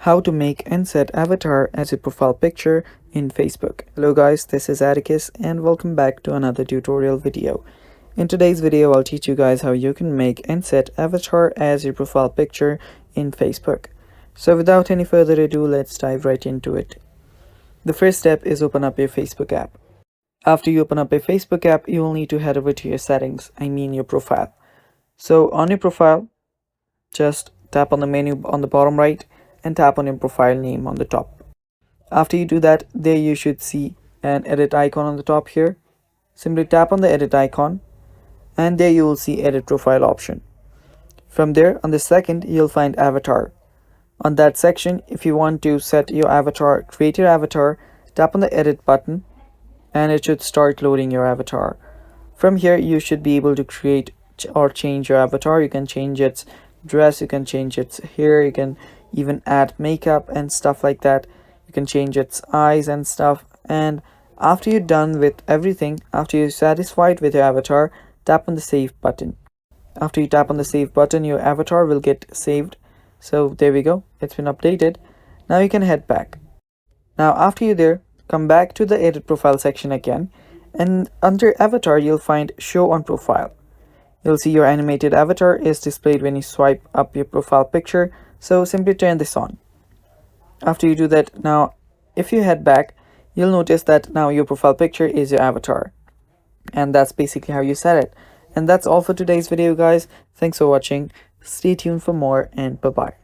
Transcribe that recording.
How to make and set avatar as a profile picture in Facebook. Hello guys, this is Atticus and welcome back to another tutorial video. In today's video, I'll teach you guys how you can make and set avatar as your profile picture in Facebook. So without any further ado, let's dive right into it. The first step is open up your Facebook app. After you open up a Facebook app, you will need to head over to your settings, your profile. So on your profile, just tap on the menu on the bottom right and tap on your profile name on the top. After you do that, there you should see an edit icon on the top here. Simply tap on the edit icon and there you will see edit profile option. From there, on the second, you'll find avatar. On that section, if you want to set your avatar, create your avatar, tap on the edit button and it should start loading your avatar. From here, you should be able to create or change your avatar. You can change its dress, you can change its hair, you can even add makeup and stuff like that. You can change its eyes and stuff. And after you're done with everything, after you're satisfied with your avatar, tap on the save button. After you tap on the save button, your avatar will get saved. So there we go, it's been updated. Now you can head back. Now after you're there, come back to the edit profile section again, and under avatar you'll find show on profile. You'll see your animated avatar is displayed when you swipe up your profile picture, so simply turn this on. After you do that, now if you head back, you'll notice that now your profile picture is your avatar. And that's basically how you set it. And that's all for today's video guys. Thanks for watching. Stay tuned for more and bye bye.